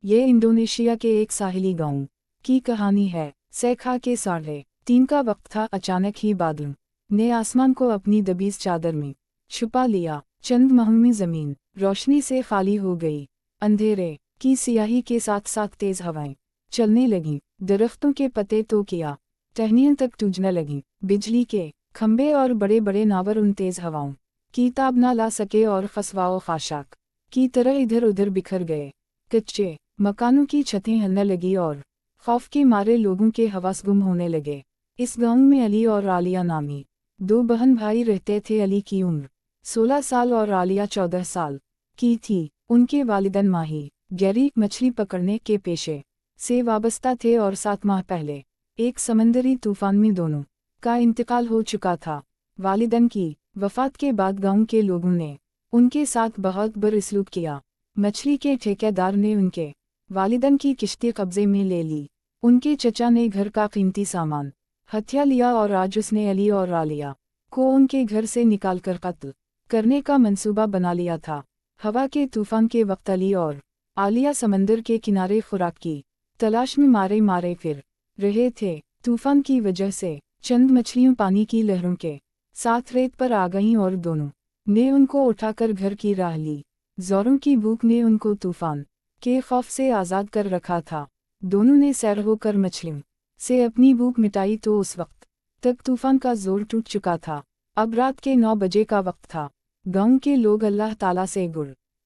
ये इंडोनेशिया के एक साहिली गांव की कहानी है। सैखा के 3:30 का वक्त था। अचानक ही बादलों ने आसमान को अपनी दबीज चादर में छुपा लिया। चंद महमी जमीन रोशनी से खाली हो गई। अंधेरे की सियाही के साथ साथ तेज हवाएं चलने लगीं। दरख्तों के पत्ते तो किया टहनियों तक टूटने लगीं। बिजली के खंभे और बड़े बड़े नावर उन तेज हवाओं की ताब न ला सके और खसवाओ खाशाक की तरह इधर उधर बिखर गए। कच्चे मकानों की छतें हिलने लगी और खौफ के मारे लोगों के हवास गुम होने लगे। इस गांव में अली और आलिया नामी 2 बहन भाई रहते थे। अली की उम्र 16 साल और आलिया 14 साल की थी। उनके वालिदैन माही गहरी मछली पकड़ने के पेशे से वाबस्ता थे और 7 माह पहले एक समंदरी तूफान में दोनों का इंतकाल हो चुका था। वालिदैन की वफात के बाद गांव के लोगों ने उनके साथ बहुत बदसलूक किया। मछली के ठेकेदार ने उनके वालिदैन की किश्ती कब्जे में ले ली। उनके चचा ने घर का कीमती सामान हथिया लिया और आज उसने अली और आलिया को उनके घर से निकालकर कत्ल करने का मंसूबा बना लिया था। हवा के तूफान के वक्त अली और आलिया समंदर के किनारे खुराक की तलाश में मारे मारे फिर रहे थे। तूफान की वजह से चंद मछलियों पानी की लहरों के साथ रेत पर आ गईं और दोनों ने उनको उठाकर घर की राह ली। जोरों की भूख ने उनको तूफान के खौफ से आज़ाद कर रखा था। दोनों ने सैर होकर मछलियों से अपनी भूख मिटाई तो उस वक्त तक तूफान का जोर टूट चुका था। अब रात के 9 बजे का वक्त था। गांव के लोग अल्लाह ताला से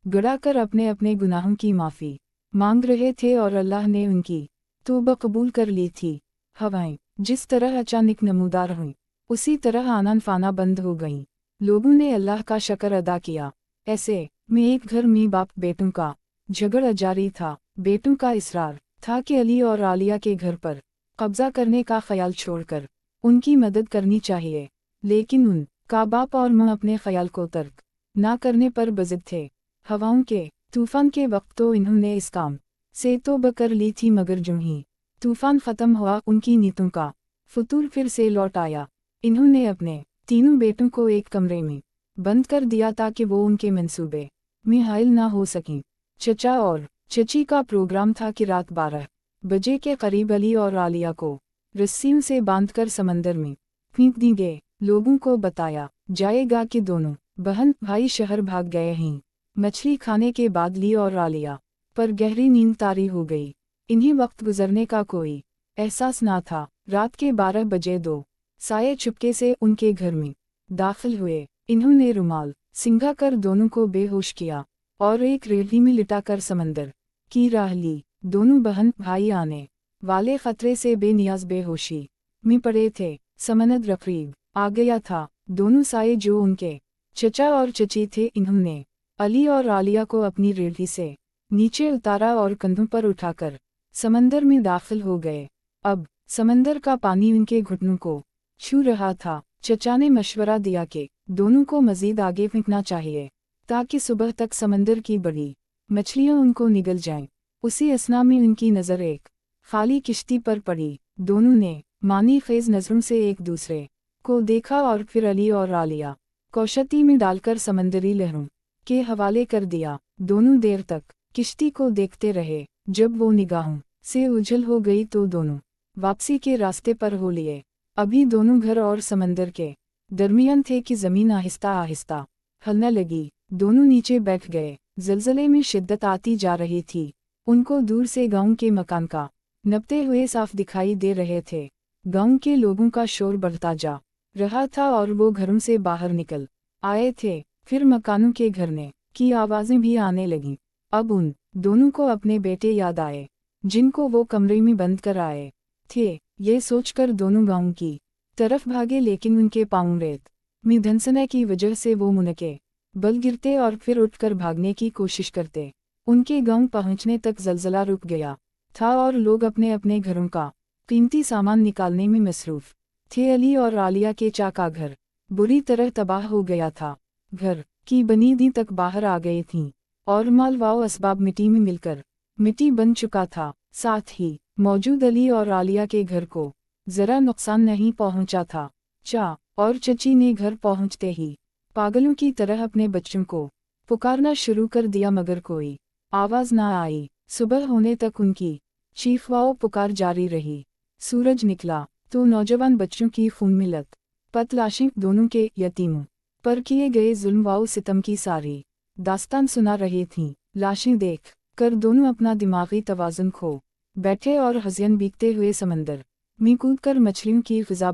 गड़ा कर अपने अपने गुनाहों की माफ़ी मांग रहे थे और अल्लाह ने उनकी तौबा कबूल कर ली थी। हवाएं जिस तरह अचानक नमूदार हुईं उसी तरह आनन फाना बंद हो गईं। लोगों ने अल्लाह का शुक्र अदा किया। ऐसे में एक घर में बाप बेटों का झगड़ा जारी था। बेटों का इसरार था कि अली और आलिया के घर पर कब्जा करने का ख्याल छोड़कर उनकी मदद करनी चाहिए, लेकिन उनका बाप और मां अपने ख्याल को तर्क ना करने पर बज़िद थे। हवाओं के तूफान के वक्त तो इन्होंने इस काम से तौबा कर ली थी, मगर जो ही तूफान ख़त्म हुआ उनकी नीयतों का फतूर फिर से लौट आया। इन्होंने अपने तीनों बेटों को एक कमरे में बंद कर दिया ताकि वो उनके मंसूबे में हायल ना हो सकें। चचा और चची का प्रोग्राम था कि रात 12 बजे के करीब अली और आलिया को रस्सियों से बांधकर समंदर में फेंक देंगे। लोगों को बताया जाएगा कि दोनों बहन भाई शहर भाग गए हैं। मछली खाने के बाद ली और आलिया पर गहरी नींद तारी हो गई। इन्हीं वक्त गुजरने का कोई एहसास ना था। रात के 12 बजे 2 साये चुपके से उनके घर में दाखिल हुए। इन्होंने रुमाल सिंघा कर दोनों को बेहोश किया और एक रेहड़ी में लिटाकर समंदर की राह ली। दोनों बहन भाई आने वाले खतरे से बेनियाज बेहोशी में पड़े थे। समंदर रकीब आ गया था। दोनों साये जो उनके चचा और चची थे, इन्होंने अली और आलिया को अपनी रेहड़ी से नीचे उतारा और कंधों पर उठाकर समंदर में दाखिल हो गए। अब समंदर का पानी उनके घुटनों को छू रहा था। चचा ने मशवरा दिया कि दोनों को मजीद आगे फेंकना चाहिए ताकि सुबह तक समंदर की बड़ी मछलियां उनको निगल जाएं। उसी असना में उनकी नज़र एक खाली किश्ती पर पड़ी। दोनों ने मानी खेज नज़रों से एक दूसरे को देखा और फिर अली और आलिया को कश्ती में डालकर समंदरी लहरों के हवाले कर दिया। दोनों देर तक किश्ती को देखते रहे। जब वो निगाहों से उछल हो गई तो दोनों वापसी के रास्ते पर हो लिए। अभी दोनों घर और समंदर के दरमियान थे कि ज़मीन आहिस्ता आहिस्ता हिलने लगी। दोनों नीचे बैठ गए। ज़लज़ले में शिद्दत आती जा रही थी। उनको दूर से गांव के मकान का नपते हुए साफ दिखाई दे रहे थे। गांव के लोगों का शोर बढ़ता जा रहा था और वो घरों से बाहर निकल आए थे। फिर मकानों के घरने की आवाज़ें भी आने लगीं। अब उन दोनों को अपने बेटे याद आए जिनको वो कमरे में बंद कर आए थे। ये सोचकर दोनों गांव की तरफ भागे, लेकिन उनके पांव रेत में धंसने की वजह से वो मुनके बल गिरते और फिर उठकर भागने की कोशिश करते। उनके गांव पहुंचने तक ज़लज़ला रुक गया था और लोग अपने अपने घरों का कीमती सामान निकालने में मसरूफ़ थे। अली और आलिया के चाका घर बुरी तरह तबाह हो गया था। घर की बनीदी तक बाहर आ गई थीं और मालवाओ असबाब मिट्टी में मिलकर मिट्टी बन चुका था। साथ ही मौजूद अली और आलिया के घर को ज़रा नुकसान नहीं पहुंचा था। चा और चची ने घर पहुंचते ही पागलों की तरह अपने बच्चों को पुकारना शुरू कर दिया, मगर कोई आवाज़ ना आई। सुबह होने तक उनकी चीखवाओ पुकार जारी रही। सूरज निकला तो नौजवान बच्चों की खून में लत पत लाशें दोनों के यतीमों पर किए गए जुल्म व सितम की सारी दास्तान सुना रही थीं। लाशें देख कर दोनों अपना दिमागी तवाज़ुन खो बैठे और हज़न बीतते हुए समंदर में कूद कर मछलियों की ग़िज़ा